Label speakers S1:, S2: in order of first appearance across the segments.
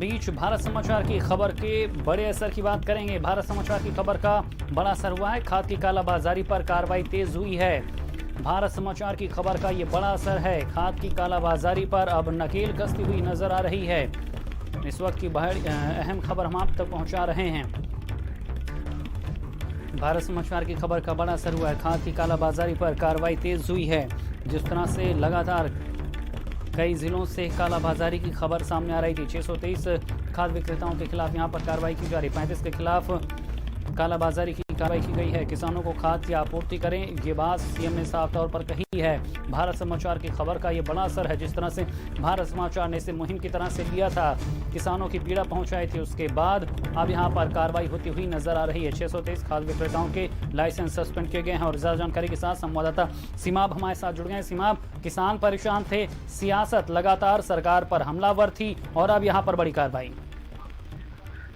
S1: बीच भारत समाचार की खबर के बड़े असर की बात करेंगे। भारत समाचार की खबर का बड़ा असर हुआ है। खाद की कालाबाजारी पर कार्रवाई तेज हुई है। भारत समाचार की खबर का ये बड़ा असर है। खाद की कालाबाजारी पर अब नकेल कसती हुई नजर आ रही है। इस वक्त की अहम खबर हम आप तक पहुंचा रहे हैं। भारत समाचार की खबर का बड़ा असर हुआ है। खाद की कालाबाजारी पर कार्रवाई तेज हुई है। जिस तरह से लगातार कई जिलों से कालाबाजारी की खबर सामने आ रही थी। 623 खाद विक्रेताओं के खिलाफ यहां पर कार्रवाई की जा रही। 35 के खिलाफ कालाबाजारी की कार्रवाई की गई है। किसानों को खाद की आपूर्ति करें, ये बात सीएम ने साफ तौर पर कही है। भारत समाचार की खबर का ये बड़ा असर है। जिस तरह से भारत समाचार ने इसे मुहिम की तरह से लिया था, किसानों की पीड़ा पहुंचाई थी, उसके बाद अब यहां पर कार्रवाई होती हुई नजर आ रही है। 623 खाद विक्रेताओं के लाइसेंस सस्पेंड किए गए हैं। और ज्यादा जानकारी के साथ संवाददाता सिमाब हमारे साथ जुड़ गए। सिमाब, किसान परेशान थे, सियासत लगातार सरकार पर हमलावर थी और अब यहाँ पर बड़ी कार्रवाई।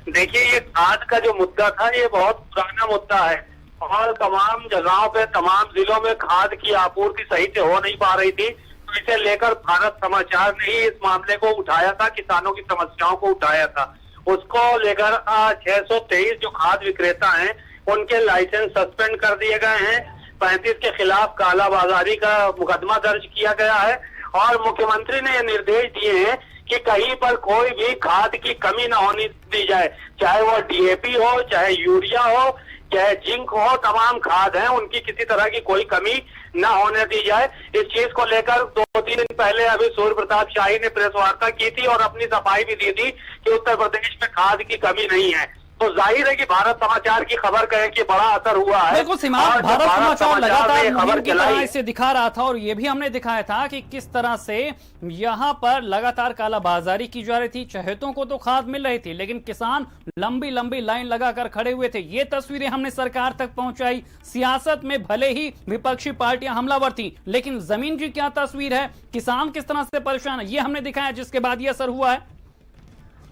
S2: देखिए, ये खाद का जो मुद्दा था ये बहुत पुराना मुद्दा है और तमाम जगहों पे, तमाम जिलों में खाद की आपूर्ति सही से हो नहीं पा रही थी। तो इसे लेकर भारत समाचार ने ही इस मामले को उठाया था, किसानों की समस्याओं को उठाया था। उसको लेकर 623 जो खाद विक्रेता हैं उनके लाइसेंस सस्पेंड कर दिए गए हैं। 35 के खिलाफ कालाबाजारी का मुकदमा दर्ज किया गया है और मुख्यमंत्री ने ये निर्देश दिए हैं कि कहीं पर कोई भी खाद की कमी न होनी दी जाए, चाहे वो डीएपी हो, चाहे यूरिया हो, चाहे जिंक हो, तमाम खाद हैं उनकी किसी तरह की कोई कमी न होने दी जाए। इस चीज को लेकर 2-3 दिन पहले अभी सूर्य प्रताप शाही ने प्रेस वार्ता की थी और अपनी सफाई भी दी थी कि उत्तर प्रदेश में खाद की कमी नहीं है। तो जाहिर है कि भारत समाचार की खबर कहे कि बड़ा असर हुआ है।
S1: बिल्कुल सिमाब, भारत समाचार लगातार मुहिम की तरह इसे दिखा रहा था और ये भी हमने दिखाया था कि किस तरह से यहाँ पर लगातार कालाबाजारी की जा रही थी। चहेतों को तो खाद मिल रही थी, लेकिन किसान लंबी लंबी लाइन लगाकर खड़े हुए थे। ये तस्वीरें हमने सरकार तक पहुंचाई। सियासत में भले ही विपक्षी पार्टियां हमलावर थी, लेकिन जमीन की क्या तस्वीर है, किसान किस तरह से परेशान है, ये हमने दिखाया, जिसके बाद ये असर हुआ है।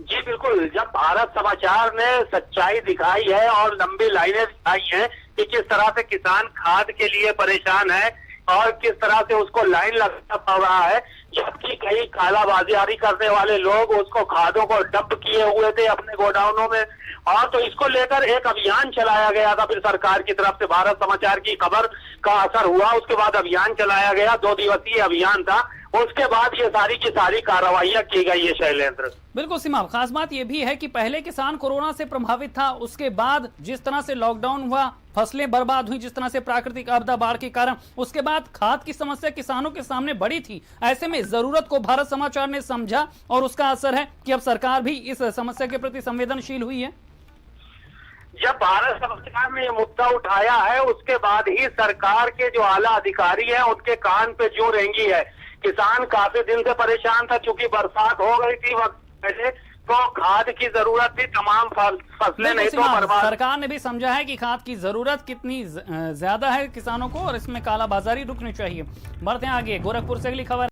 S2: जी बिल्कुल, जब भारत समाचार ने सच्चाई दिखाई है और लंबी लाइनें दिखाई हैं कि किस तरह से किसान खाद के लिए परेशान है और किस तरह से उसको लाइन लगाना पड़ रहा है, जबकि कई कालाबाजारी करने वाले लोग उसको खादों को डंप किए हुए थे अपने गोडाउनों में। और तो इसको लेकर एक अभियान चलाया गया था फिर सरकार की तरफ से। भारत समाचार की खबर का असर हुआ, उसके बाद अभियान चलाया गया, 2 दिवसीय अभियान था। उसके बाद ये सारी की सारी कार्रवाइयां की गई है। शैलेंद्र,
S1: बिल्कुल सिमाब, खास बात यह भी है कि पहले किसान कोरोना से प्रभावित था, उसके बाद जिस तरह से लॉकडाउन हुआ, फसलें बर्बाद हुई, जिस तरह से प्राकृतिक आपदा, बाढ़ के कारण, उसके बाद खाद की समस्या किसानों के सामने बड़ी थी। ऐसे में जरूरत को भारत समाचार ने समझा और उसका असर है कि अब सरकार भी इस समस्या के प्रति संवेदनशील हुई है।
S2: जब भारत समाचार ने ये मुद्दा उठाया है उसके बाद ही सरकार के जो आला अधिकारी हैं उनके कान पे जूं रेंगी है। किसान काफी दिन से परेशान था, चूंकि बरसात हो गई थी वक्त पहले, तो खाद की जरूरत थी, तमाम फसलें नहीं तो बर्बाद।
S1: सरकार ने भी समझा है कि खाद की जरूरत कितनी ज्यादा है किसानों को और इसमें कालाबाजारी रुकनी चाहिए। बढ़ते हैं आगे। गोरखपुर से अगली खबर।